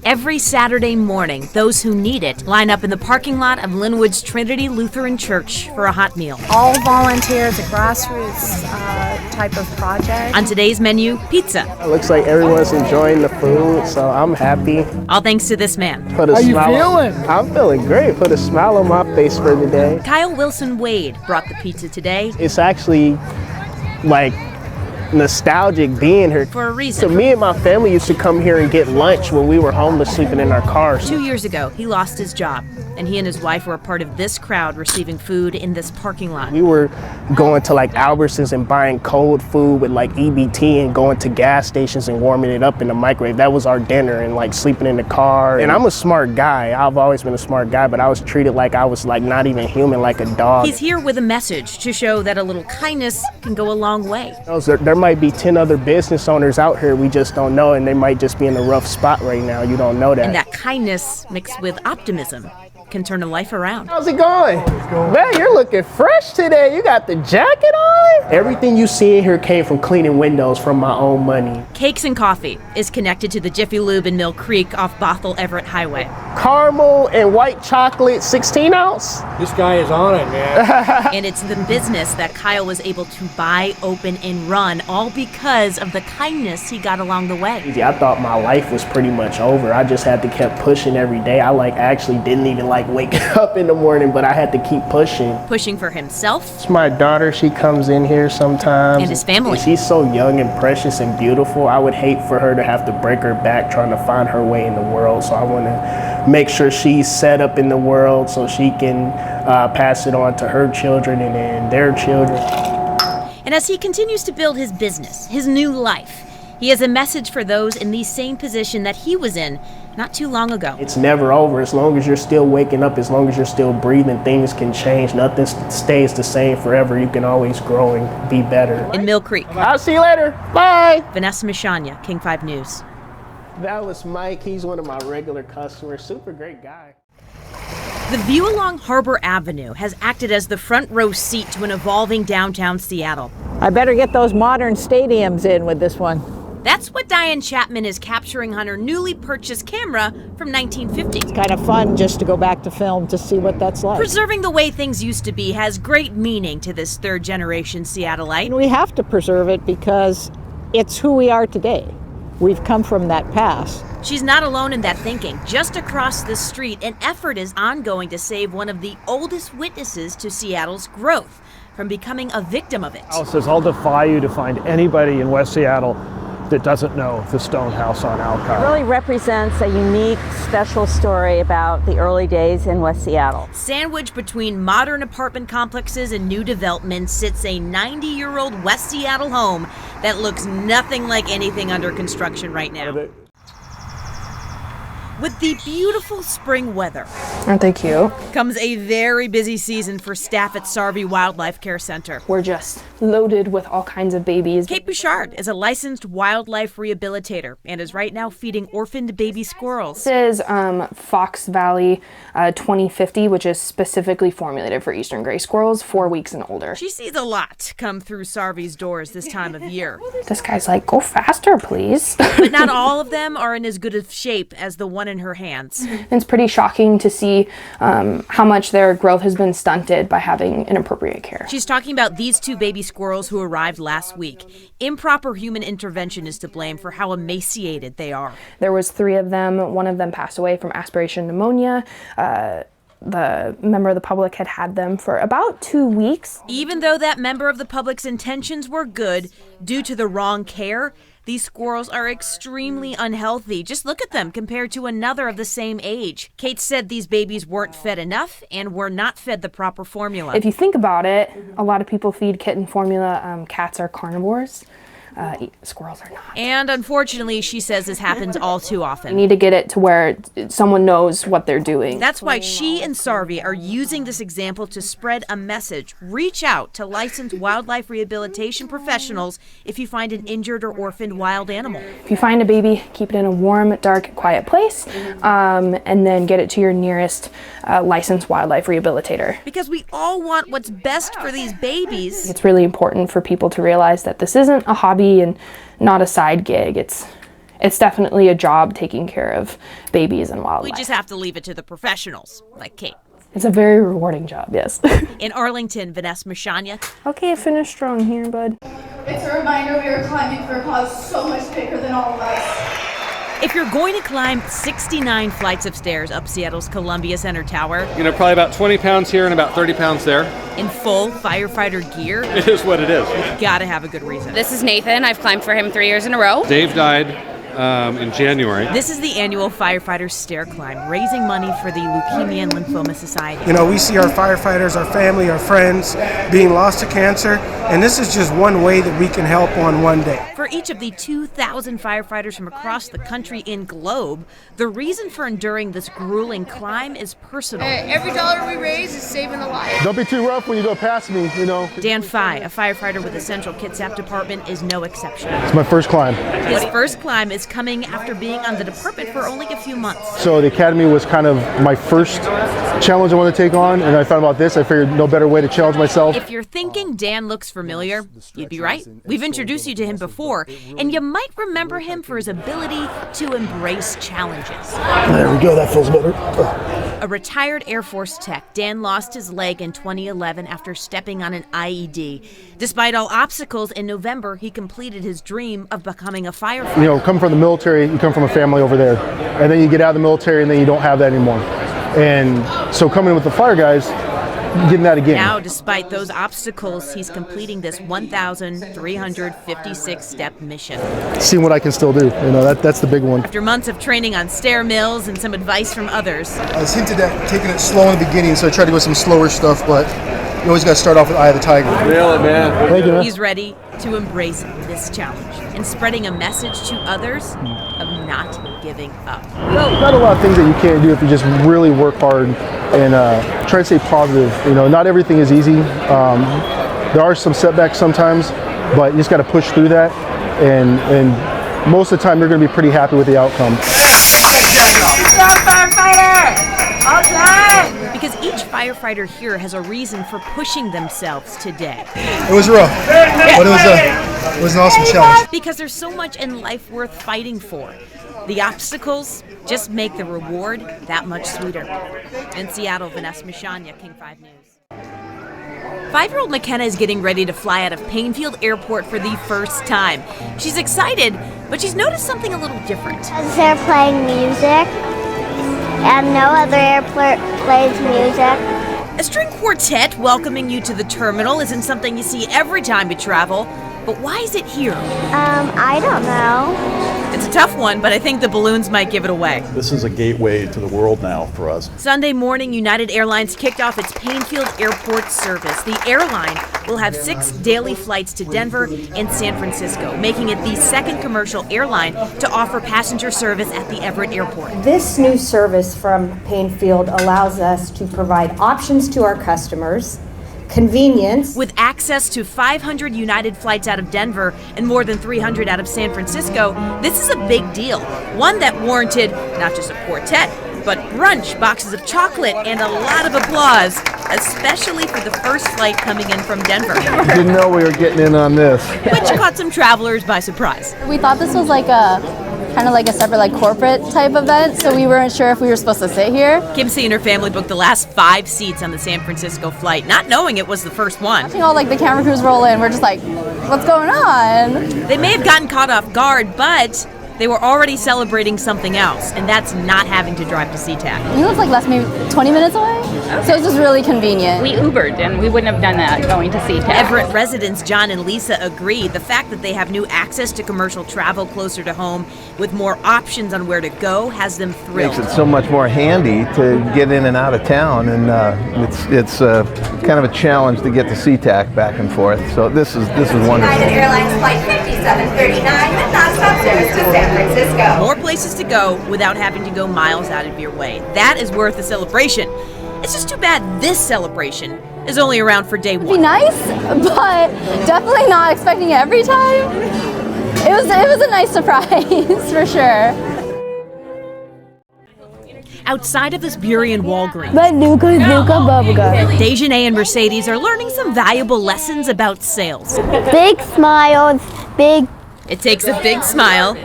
Every Saturday morning, those who need it line up in the parking lot of Linwood's Trinity Lutheran Church for a hot meal. All volunteer, it's a grassroots type of project. On today's menu, pizza. It looks like everyone's enjoying the food, so I'm happy. All thanks to this man. How you feeling? I'm feeling great. Put a smile on my face for the day. Kyle Wilson Wade brought the pizza today. It's actually like nostalgic being here. For a reason. So me and my family used to come here and get lunch when we were homeless, sleeping in our cars. 2 years ago, he lost his job, and he and his wife were a part of this crowd receiving food in this parking lot. We were going to like Albertsons and buying cold food with like EBT and going to gas stations and warming it up in the microwave. That was our dinner, and like sleeping in the car. And I'm a smart guy. I've always been a smart guy, but I was treated like I was like not even human, like a dog. He's here with a message to show that a little kindness can go a long way. There might be 10 other business owners out here we just don't know, and they might just be in a rough spot right now. You don't know that. And that kindness mixed with optimism can turn a life around. How's it going? Man, you're looking fresh today. You got the jacket on? Everything you see in here came from cleaning windows from my own money. Cakes and Coffee is connected to the Jiffy Lube in Mill Creek off Bothell Everett Highway. Caramel and white chocolate 16 ounce. This guy is on it, man. And it's the business that Kyle was able to buy, open, and run, all because of the kindness he got along the way. I thought my life was pretty much over. I just had to keep pushing every day. I actually didn't even waking up in the morning, but I had to keep pushing. Pushing for himself. It's my daughter. She comes in here sometimes. And his family. And she's so young and precious and beautiful. I would hate for her to have to break her back trying to find her way in the world. So I want to make sure she's set up in the world so she can pass it on to her children and then their children. And as he continues to build his business, his new life, he has a message for those in the same position that he was in not too long ago. It's never over. As long as you're still waking up, as long as you're still breathing, things can change. Nothing stays the same forever. You can always grow and be better. In Mill Creek. I'll see you later. Bye. Vanessa Mishanya, King 5 News. That was Mike. He's one of my regular customers. Super great guy. The view along Harbor Avenue has acted as the front row seat to an evolving downtown Seattle. I better get those modern stadiums in with this one. That's what Diane Chapman is capturing on her newly purchased camera from 1950. It's kind of fun just to go back to film to see what that's like. Preserving the way things used to be has great meaning to this third-generation Seattleite. And we have to preserve it because it's who we are today. We've come from that past. She's not alone in that thinking. Just across the street, an effort is ongoing to save one of the oldest witnesses to Seattle's growth from becoming a victim of it. I'll defy you to find anybody in West Seattle that doesn't know the stone house on Alcott. It really represents a unique, special story about the early days in West Seattle. Sandwiched between modern apartment complexes and new development sits a 90-year-old West Seattle home that looks nothing like anything under construction right now. With the beautiful spring weather, Aren't they cute? comes a very busy season for staff at Sarvey Wildlife Care Center. We're just loaded with all kinds of babies. Kate Bouchard is a licensed wildlife rehabilitator and is right now feeding orphaned baby squirrels. This is Fox Valley 2050, which is specifically formulated for eastern gray squirrels 4 weeks and older. She sees a lot come through Sarvey's doors this time of year. This guy's like, go faster, please. But not all of them are in as good of shape as the one in her hands. It's pretty shocking to see how much their growth has been stunted by having inappropriate care. She's talking about these two baby squirrels who arrived last week. Improper human intervention is to blame for how emaciated they are. There was 3 of them. One of them passed away from aspiration pneumonia. The member of the public had them for about 2 weeks. Even though that member of the public's intentions were good, due to the wrong care, these squirrels are extremely unhealthy. Just look at them compared to another of the same age. Kate said these babies weren't fed enough and were not fed the proper formula. If you think about it, a lot of people feed kitten formula. Cats are carnivores. Squirrels are not. And unfortunately, she says this happens all too often. You need to get it to where someone knows what they're doing. That's why she and Sarvey are using this example to spread a message. Reach out to licensed wildlife rehabilitation professionals if you find an injured or orphaned wild animal. If you find a baby, keep it in a warm, dark, quiet place, and then get it to your nearest licensed wildlife rehabilitator. Because we all want what's best for these babies. It's really important for people to realize that this isn't a hobby and not a side gig. It's it's definitely a job taking care of babies and wildlife. We just have to leave it to the professionals, like Kate. It's a very rewarding job, yes. In Arlington, Vanessa Mashanya. Okay, finish strong here, bud. It's a reminder we are climbing for a cause so much bigger than all of us. If you're going to climb 69 flights of stairs up Seattle's Columbia Center Tower, probably about 20 pounds here and about 30 pounds there. in full firefighter gear, It is what it is. you gotta have a good reason. This is Nathan. I've climbed for him 3 years in a row. Dave died in January. This is the annual firefighter stair climb, raising money for the Leukemia and Lymphoma Society. You know, we see our firefighters, our family, our friends being lost to cancer, and this is just one way that we can help on one day. For each of the 2,000 firefighters from across the country and globe, the reason for enduring this grueling climb is personal. Every dollar we raise is saving a life. Don't be too rough when you go past me, you know. Dan Fye, a firefighter with the Central Kitsap Department, is no exception. It's my first climb. His first climb is coming after being on the department for only a few months. So the academy was kind of my first challenge I wanted to take on, and I thought about this. I figured no better way to challenge myself. If you're thinking Dan looks familiar, you'd be right. We've introduced you to him before, and you might remember him for his ability to embrace challenges. There we go, that feels better. A retired Air Force tech, Dan lost his leg in 2011 after stepping on an IED. Despite all obstacles, in November, he completed his dream of becoming a firefighter. You know, come from the military, you come from a family over there, and then you get out of the military and then you don't have that anymore. And so coming in with the fire guys, getting that again. Now, despite those obstacles, he's completing this 1,356-step mission. Seeing what I can still do, you know, that's the big one. After months of training on stair mills and some advice from others, I was hinted at taking it slow in the beginning, so I tried to go with some slower stuff, but you always got to start off with Eye of the Tiger. Nail it, man. Thank you, man. he's ready to embrace this challenge and spreading a message to others of not giving up. Not a lot of things that you can't do if you just really work hard and try to stay positive. You know, not everything is easy. There are some setbacks sometimes, but you just got to push through that, and most of the time you're going to be pretty happy with the outcome. Because each firefighter here has a reason for pushing themselves today. It was rough, but it was an awesome challenge. Because there's so much in life worth fighting for. The obstacles just make the reward that much sweeter. In Seattle, Vanessa Mashanya, King 5 News. 5-year-old McKenna is getting ready to fly out of Painfield Airport for the first time. She's excited, but she's noticed something a little different. They're playing music, and no other airport plays music. A string quartet welcoming you to the terminal isn't something you see every time you travel. But why is it here? I don't know. It's a tough one, but I think the balloons might give it away. This is a gateway to the world now for us. Sunday morning, United Airlines kicked off its Painfield Airport service. The airline will have 6 daily flights to Denver and San Francisco, making it the second commercial airline to offer passenger service at the Everett Airport. This new service from Painfield allows us to provide options to our customers, convenience. With access to 500 United flights out of Denver and more than 300 out of San Francisco, this is a big deal. One that warranted not just a quartet, but brunch, boxes of chocolate, and a lot of applause, especially for the first flight coming in from Denver. Didn't know we were getting in on this. Which caught some travelers by surprise. We thought this was like a kind of like a separate corporate type event, so we weren't sure if we were supposed to sit here. Kimsey and her family booked the last 5 seats on the San Francisco flight, not knowing it was the first one. Watching all the camera crews roll in, we're just like, what's going on? They may have gotten caught off guard, but they were already celebrating something else, and that's not having to drive to SeaTac. You know, it's like less, maybe 20 minutes away, so it's just really convenient. We Ubered, and we wouldn't have done that going to SeaTac. Everett residents John and Lisa agreed. The fact that they have new access to commercial travel closer to home with more options on where to go has them thrilled. Makes it so much more handy to get in and out of town, and it's kind of a challenge to get to SeaTac back and forth. So this is wonderful. United Airlines Flight 5739 with nonstop service to San Francisco. More places to go without having to go miles out of your way. That is worth a celebration. It's just too bad this celebration is only around for day 1. It'd be nice, but definitely not expecting it every time. It was a nice surprise for sure. Outside of this Burien Walgreens, Dejanay and Mercedes are learning some valuable lessons about sales. Big smiles, big. It takes a big smile,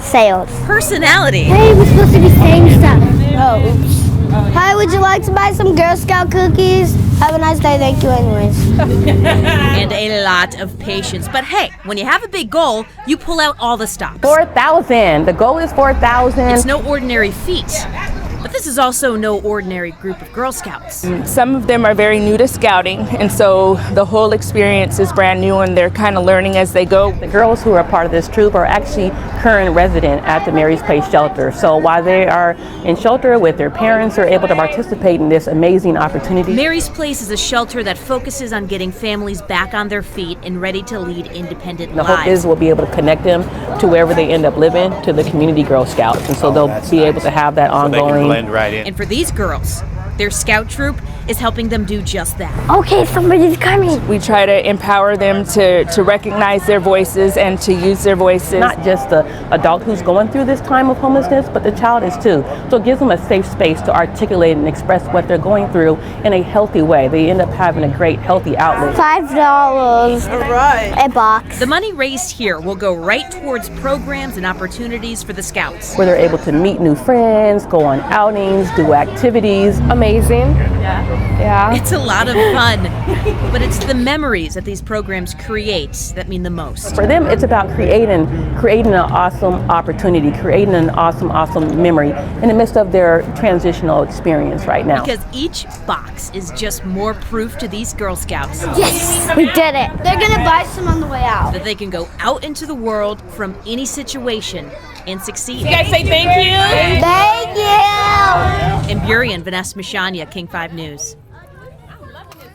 Sales. Personality. Hey, we're supposed to be saying stuff. Oh, oops. Hi, would you like to buy some Girl Scout cookies? Have a nice day, thank you anyways. And a lot of patience. But hey, when you have a big goal, you pull out all the stops. 4,000. The goal is 4,000. It's no ordinary feat. But this is also no ordinary group of Girl Scouts. Some of them are very new to scouting, and so the whole experience is brand new and they're kind of learning as they go. The girls who are part of this troop are actually current resident at the Mary's Place shelter. So while they are in shelter with their parents, they're able to participate in this amazing opportunity. Mary's Place is a shelter that focuses on getting families back on their feet and ready to lead independent The lives. hope is we'll be able to connect them to wherever they end up living, to the community Girl Scouts. And so they'll be able to have that ongoing. Right in. And for these girls, their scout troop is helping them do just that. Okay, somebody's coming. We try to empower them to recognize their voices and to use their voices. Not just the adult who's going through this time of homelessness, but the child is too. So it gives them a safe space to articulate and express what they're going through in a healthy way. They end up having a great, healthy outlet. $5. All right. A box. The money raised here will go right towards programs and opportunities for the Scouts. Where they're able to meet new friends, go on outings, do activities. Amazing. Yeah. It's a lot of fun, but it's the memories that these programs create that mean the most. For them, it's about creating an awesome opportunity, creating an awesome memory in the midst of their transitional experience right now. Because each box is just more proof to these Girl Scouts. Yes, we did it. They're gonna buy some on the way out. That they can go out into the world from any situation and succeed. You guys say thank you. Thank you. In Burien, Vanessa Mashania, King 5 News.